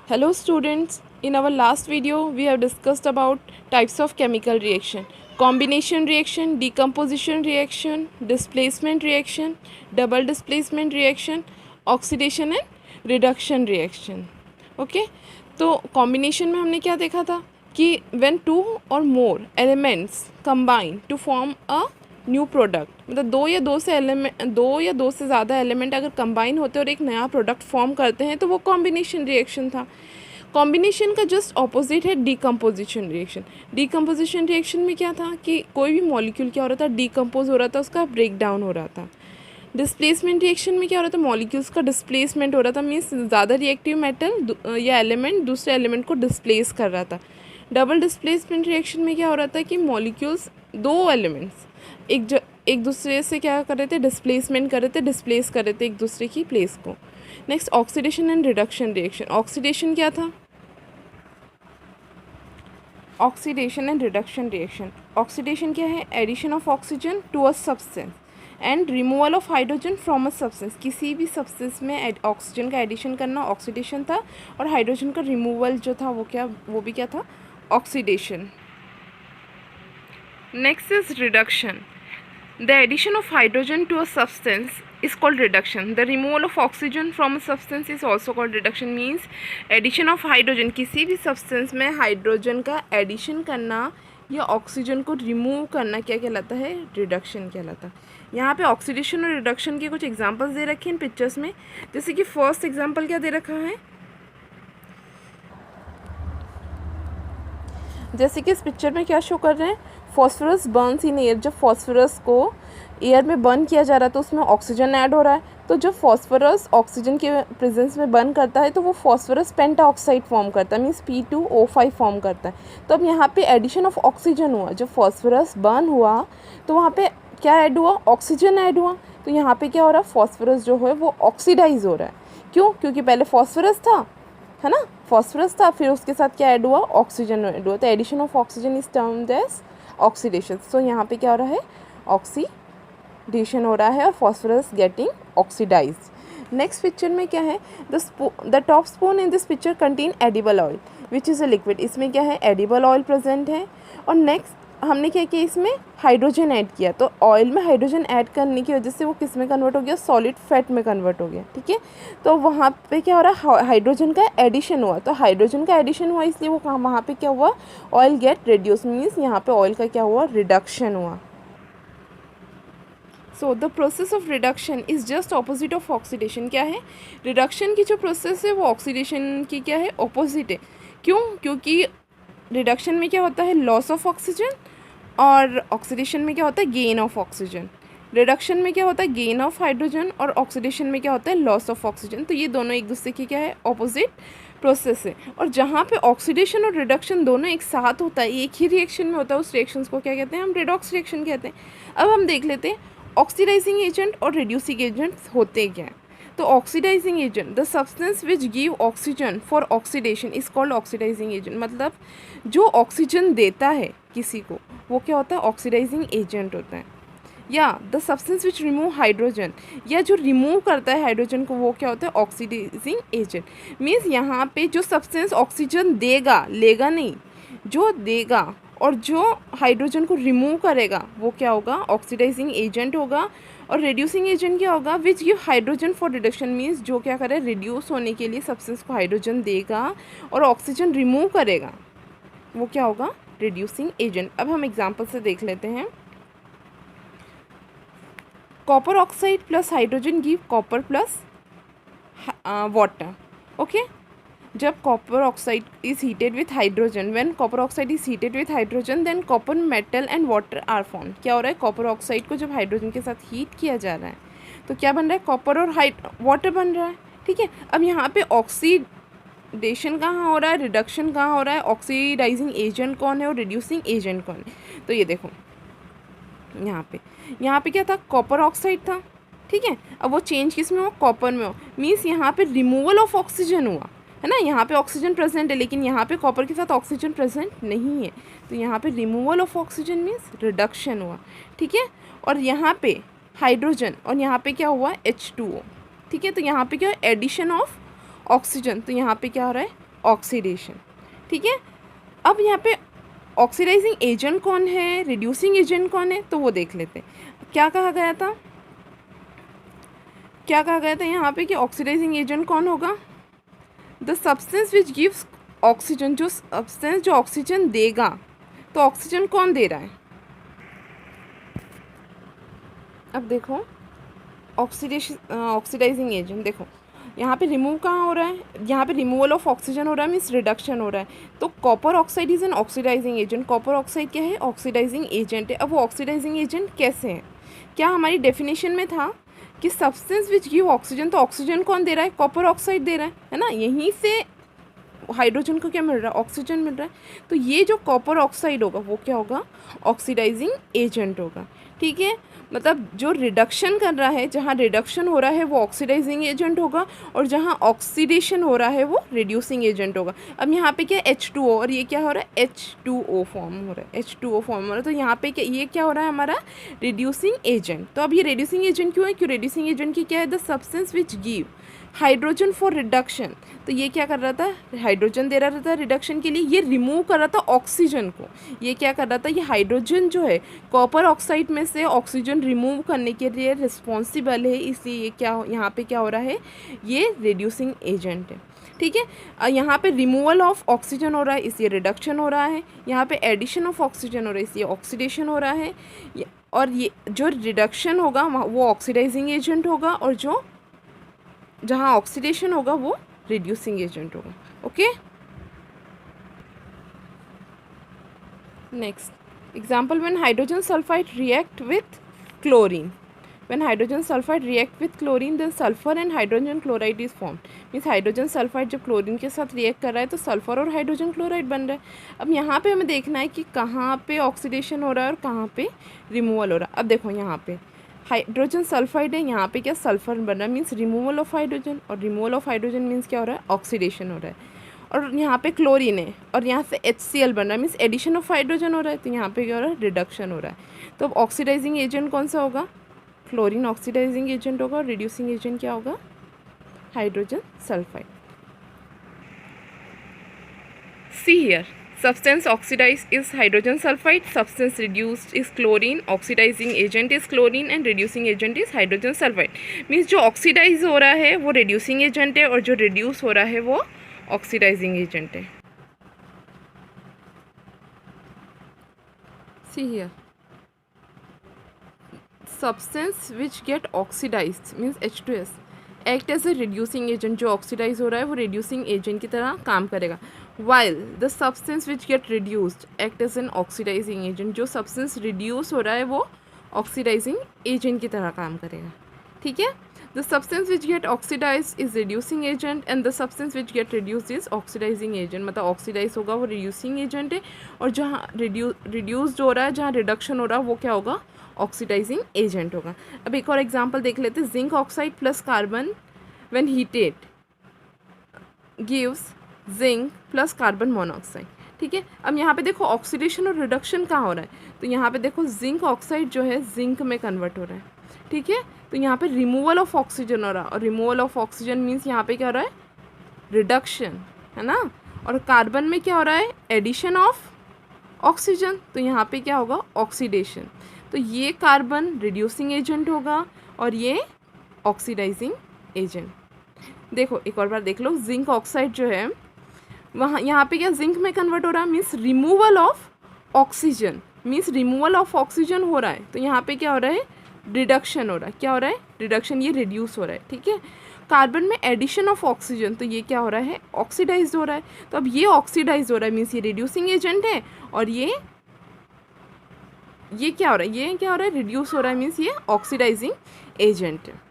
Hello students, in our last video we have discussed about types of chemical reaction. Combination reaction, decomposition reaction, displacement reaction, double displacement reaction, oxidation and reduction reaction. Okay, तो combination में हमने क्या देखा था कि when two or more elements combine to form a new product, मतलब दो या दो से ज़्यादा एलिमेंट अगर कंबाइन होते हैं और एक नया प्रोडक्ट फॉर्म करते हैं तो वो कॉम्बिनेशन रिएक्शन था. कॉम्बिनेशन का जस्ट ऑपोजिट है डीकम्पोजिशन रिएक्शन. डीकम्पोजिशन रिएक्शन में क्या था कि कोई भी मॉलिक्यूल क्या हो रहा था, डीकम्पोज हो रहा था, उसका ब्रेक डाउन हो रहा था. डिस्प्लेसमेंट रिएक्शन में क्या हो रहा था, मॉलिक्यूल्स का डिस्प्लेसमेंट हो रहा था, मीन्स ज़्यादा रिएक्टिव मेटल या एलिमेंट दूसरे एलिमेंट को डिस्प्लेस कर रहा था. डबल डिस्प्लेसमेंट रिएक्शन में क्या हो रहा था कि मॉलिक्यूल्स दो एलिमेंट्स एक दूसरे से क्या कर रहे थे, डिस्प्लेसमेंट कर रहे थे, डिस्प्लेस कर रहे थे एक दूसरे की प्लेस को. Next oxidation and reduction reaction. Oxidation क्या था, oxidation and reduction reaction. Oxidation क्या है, addition of oxygen to a substance and removal of hydrogen from a substance. किसी भी सब्सटेंस में ऑक्सीजन का एडिशन करना ऑक्सीडेशन था और हाइड्रोजन का रिमूवल जो था वो भी क्या था, oxidation. Next is reduction. The addition of hydrogen to a substance is called reduction. The removal of oxygen from a substance is also called reduction. Means addition of hydrogen, किसी भी substance में hydrogen का addition करना या oxygen को remove करना क्या कहलाता है, रिडक्शन कहलाता है. यहाँ पे ऑक्सीडेशन और रिडक्शन के कुछ एग्जांपल्स दे रखे हैं इन पिक्चर्स में. जैसे कि फर्स्ट एग्जांपल क्या दे रखा है, जैसे कि इस पिक्चर में क्या शो कर रहे हैं, फॉस्फोरस बर्न्स इन एयर. जब फॉस्फोरस को एयर में बर्न किया जा रहा है तो उसमें ऑक्सीजन ऐड हो रहा है. तो जब फॉस्फोरस ऑक्सीजन के प्रेजेंस में बर्न करता है तो वो फॉस्फोरस पेंटाऑक्साइड फॉर्म करता है, मीन्स P2O5 फॉर्म करता है. तो अब यहाँ पे एडिशन ऑफ ऑक्सीजन हुआ. जब फॉस्फोरस बर्न हुआ तो वहाँ पे क्या ऐड हुआ, ऑक्सीजन ऐड हुआ. तो यहाँ पे क्या हो रहा है, फॉस्फोरस जो है वो ऑक्सीडाइज हो रहा है. क्यों, क्योंकि पहले फॉस्फोरस था, है ना, फॉस्फोरस था, फिर उसके साथ क्या ऐड हुआ, ऑक्सीजन ऐड हुआ. तो addition of oxygen is termed as oxidation. So यहाँ पे क्या हो रहा है, ऑक्सीडेशन हो रहा है और phosphorus getting oxidized. Next picture में क्या है, the top spoon in this picture contain edible oil which is a liquid. इसमें क्या है, एडिबल ऑयल प्रेजेंट है. और नेक्स्ट हमने क्या किया, इसमें हाइड्रोजन ऐड किया. तो ऑयल में हाइड्रोजन ऐड करने की वजह से वो किस में कन्वर्ट हो गया, सॉलिड फैट में कन्वर्ट हो गया. ठीक है, तो वहाँ पे क्या हो रहा है, हाइड्रोजन का एडिशन हुआ. तो हाइड्रोजन का एडिशन हुआ इसलिए वो वहाँ पे क्या हुआ, ऑयल गेट रिड्यूस. मीन्स यहाँ पे ऑयल का क्या हुआ, रिडक्शन हुआ. So the process of reduction is just opposite of oxidation. क्या है, रिडक्शन की जो प्रोसेस है वो ऑक्सीडेशन की क्या है, ऑपोजिट है. क्यों, क्योंकि रिडक्शन में क्या होता है, लॉस ऑफ ऑक्सीजन, और ऑक्सीडेशन में क्या होता है, गेन ऑफ ऑक्सीजन. रिडक्शन में क्या होता है, गेन ऑफ हाइड्रोजन, और ऑक्सीडेशन में क्या होता है, लॉस ऑफ ऑक्सीजन. तो ये दोनों एक दूसरे की क्या है, ऑपोजिट प्रोसेस है. और जहाँ पे ऑक्सीडेशन और रिडक्शन दोनों एक साथ होता है, एक ही रिएक्शन में होता है, उस रिएक्शंस को क्या कहते हैं, हम रेडॉक्स रिएक्शन कहते हैं. अब हम देख लेते हैं ऑक्सीडाइजिंग एजेंट और रिड्यूसिंग एजेंट होते क्या हैं. तो oxidizing agent, the substance which give oxygen for oxidation is called oxidizing agent. मतलब जो ऑक्सीजन देता है किसी को वो क्या होता है, ऑक्सीडाइजिंग एजेंट होता है. या the substance which remove hydrogen, या जो रिमूव करता है हाइड्रोजन को वो क्या होता है, ऑक्सीडाइजिंग एजेंट. मीन्स यहाँ पे जो सब्सटेंस ऑक्सीजन देगा, लेगा नहीं, जो देगा और जो हाइड्रोजन को रिमूव करेगा वो क्या होगा, ऑक्सीडाइजिंग एजेंट होगा. और रिड्यूसिंग एजेंट क्या होगा, which give hydrogen for reduction. Means जो क्या करे, रिड्यूस होने के लिए सब्सटेंस को हाइड्रोजन देगा और ऑक्सीजन रिमूव करेगा, वो क्या होगा, रिड्यूसिंग एजेंट. अब हम एग्जांपल से देख लेते हैं. Copper oxide plus hydrogen give copper plus water. Okay, जब copper oxide is heated with hydrogen, when copper oxide is heated with hydrogen then copper metal and water are form. क्या हो रहा है, कॉपर ऑक्साइड को जब hydrogen के साथ heat किया जा रहा है तो क्या बन रहा है, कॉपर और वाटर बन रहा है. ठीक है, अब यहाँ पे ऑक्सीडेशन कहाँ हो रहा है, रिडक्शन कहाँ हो रहा है, ऑक्सीडाइजिंग एजेंट कौन है और रिड्यूसिंग एजेंट कौन है. तो ये देखो यहाँ पे क्या था, कॉपर ऑक्साइड था. ठीक है, अब वो चेंज किस में हो, कॉपर में हो. मीन्स यहाँ पे रिमूवल ऑफ ऑक्सीजन हुआ, है ना. यहाँ पे ऑक्सीजन प्रेजेंट है लेकिन यहाँ पे कॉपर के साथ ऑक्सीजन प्रेजेंट नहीं है. तो यहाँ पे removal of oxygen means reduction हुआ. ठीक है, और यहाँ पे हाइड्रोजन और यहाँ पे क्या हुआ, H2O. ठीक है, तो यहाँ पे क्या, एडिशन ऑफ ऑक्सीजन. तो यहाँ पे क्या हो रहा है, ऑक्सीडेशन। ठीक है, अब यहाँ पे ऑक्सीडाइजिंग एजेंट कौन है, रिड्यूसिंग एजेंट कौन है, तो वो देख लेते हैं। क्या कहा गया था, क्या कहा गया था यहाँ पे कि ऑक्सीडाइजिंग एजेंट कौन होगा, the substance which gives oxygen, जो सब्सटेंस जो ऑक्सीजन देगा। तो ऑक्सीजन कौन दे रहा है, अब देखो ऑक्सीडाइजिंग एजेंट, देखो यहाँ पे रिमूव कहाँ हो रहा है, यहाँ पे रिमूवल ऑफ ऑक्सीजन हो रहा है, मीन्स रिडक्शन हो रहा है। तो copper oxide is an oxidizing agent, copper oxide क्या है, ऑक्सीडाइजिंग एजेंट है। अब वो ऑक्सीडाइजिंग एजेंट कैसे है, क्या हमारी डेफिनेशन में था कि सब्सटेंस विच गिव ऑक्सीजन, तो ऑक्सीजन कौन दे रहा है, कॉपर ऑक्साइड दे रहा है ना, यहीं से हाइड्रोजन को क्या मिल रहा है, ऑक्सीजन मिल रहा है। तो ये जो कॉपर ऑक्साइड होगा वो क्या होगा, ऑक्सीडाइजिंग एजेंट होगा। ठीक है, मतलब जो रिडक्शन कर रहा है, जहाँ रिडक्शन हो रहा है वो ऑक्सीडाइजिंग एजेंट होगा, और जहाँ ऑक्सीडेशन हो रहा है वो रिड्यूसिंग एजेंट होगा। अब यहाँ पे क्या H2O, और ये क्या हो रहा है, H2O फॉर्म हो रहा है, H2O फॉर्म हो रहा है। तो यहाँ पे क्या, ये क्या हो रहा है हमारा रिड्यूसिंग एजेंट। तो अब ये रिड्यूसिंग एजेंट क्यों है, क्यों रिड्यूसिंग एजेंट की क्या है, the substance which give hydrogen for reduction. तो ये क्या कर रहा था, हाइड्रोजन दे रहा था रिडक्शन के लिए, ये रिमूव कर रहा था ऑक्सीजन को। ये क्या कर रहा था, ये हाइड्रोजन जो है कॉपर ऑक्साइड में से ऑक्सीजन रिमूव करने के लिए रिस्पॉन्सिबल है, इसलिए ये क्या यहाँ पे क्या हो रहा है, ये रिड्यूसिंग एजेंट है। ठीक है, यहाँ पे रिमूवल ऑफ ऑक्सीजन हो रहा है, इसलिए रिडक्शन हो रहा है। यहाँ पे एडिशन ऑफ ऑक्सीजन हो रहा है, इसलिए ऑक्सीडेशन हो रहा है। और ये जो रिडक्शन होगा वो ऑक्सीडाइजिंग एजेंट होगा, और जो जहाँ ऑक्सीडेशन होगा वो रिड्यूसिंग एजेंट होगा। Okay, next example, when hydrogen sulphide react with chlorine, when hydrogen sulphide react with chlorine then sulphur and hydrogen chloride is form. Means hydrogen sulphide जब क्लोरीन के साथ रिएक्ट कर रहा है तो सल्फर और हाइड्रोजन क्लोराइड बन रहा है। अब यहाँ पे हमें देखना है कि कहाँ पे ऑक्सीडेशन हो रहा है और कहाँ पे रिमूवल हो रहा है। अब देखो यहाँ पे हाइड्रोजन सल्फाइड है, यहाँ पे क्या सल्फर बन रहा है, मीन्स रिमूवल ऑफ हाइड्रोजन, और रिमूवल ऑफ हाइड्रोजन मीन्स क्या हो रहा है, ऑक्सीडेशन हो रहा है। और यहाँ पे क्लोरीन है और यहाँ से HCl बन रहा है, मीन्स एडिशन ऑफ हाइड्रोजन हो रहा है, तो यहाँ पे क्या हो रहा है, रिडक्शन हो रहा है। तो अब ऑक्सीडाइजिंग एजेंट कौन सा होगा, क्लोरीन ऑक्सीडाइजिंग एजेंट होगा, और रिड्यूसिंग एजेंट क्या होगा, hydrogen sulphide. C here, substance oxidized is hydrogen sulfide, substance reduced is chlorine, oxidizing agent is chlorine and reducing agent is hydrogen sulfide। Means जो oxidize हो रहा है वो रिड्यूसिंग एजेंट है, और जो रिड्यूस हो रहा है वो ऑक्सीडाइजिंग एजेंट है। See here, substance which get oxidized means H2S act as a reducing agent, जो ऑक्सीडाइज हो रहा है वो रिड्यूसिंग एजेंट की तरह काम करेगा। While the substance which get reduced act as an oxidizing agent, जो सब्सटेंस रिड्यूस हो रहा है वो ऑक्सीडाइजिंग एजेंट की तरह काम करेगा। ठीक है, the substance which get oxidize is reducing agent and the substance which get reduced is oxidizing agent. मतलब ऑक्सीडाइज होगा वो रिड्यूसिंग एजेंट है, और जहाँ रिड्यूस्ड हो रहा है, जहाँ रिडक्शन हो रहा है वो क्या होगा, ऑक्सीडाइजिंग एजेंट होगा। अब एक और एग्जांपल देख लेते हैं, zinc oxide plus carbon when heated gives zinc plus carbon monoxide. ठीक है, अब यहाँ पे देखो ऑक्सीडेशन और रिडक्शन कहाँ हो रहा है, तो यहाँ पे देखो जिंक ऑक्साइड जो है जिंक में कन्वर्ट हो रहा है। ठीक है, तो यहाँ पे रिमूवल ऑफ ऑक्सीजन हो रहा है, और रिमूवल ऑफ ऑक्सीजन मीन्स यहाँ पे क्या हो रहा है, रिडक्शन, है ना। और कार्बन में क्या हो रहा है, एडिशन ऑफ ऑक्सीजन, तो यहाँ पे क्या होगा, ऑक्सीडेशन। तो ये कार्बन रिड्यूसिंग एजेंट होगा और ये ऑक्सीडाइजिंग एजेंट। देखो एक और बार देख लो, जिंक ऑक्साइड जो है वहाँ यहाँ पे क्या जिंक में कन्वर्ट हो रहा है, means removal of oxygen, means removal of oxygen हो रहा है, तो यहाँ पे क्या हो रहा है, रिडक्शन हो रहा है। क्या हो रहा है, रिडक्शन, ये रिड्यूस हो रहा है। ठीक है, कार्बन में एडिशन ऑफ ऑक्सीजन, तो ये क्या हो रहा है, ऑक्सीडाइज हो रहा है। तो अब ये ऑक्सीडाइज हो रहा है मीन्स ये रिड्यूसिंग एजेंट है, और ये क्या हो रहा है, ये क्या हो रहा है, रिड्यूस हो रहा है मीन्स ये ऑक्सीडाइजिंग एजेंट है।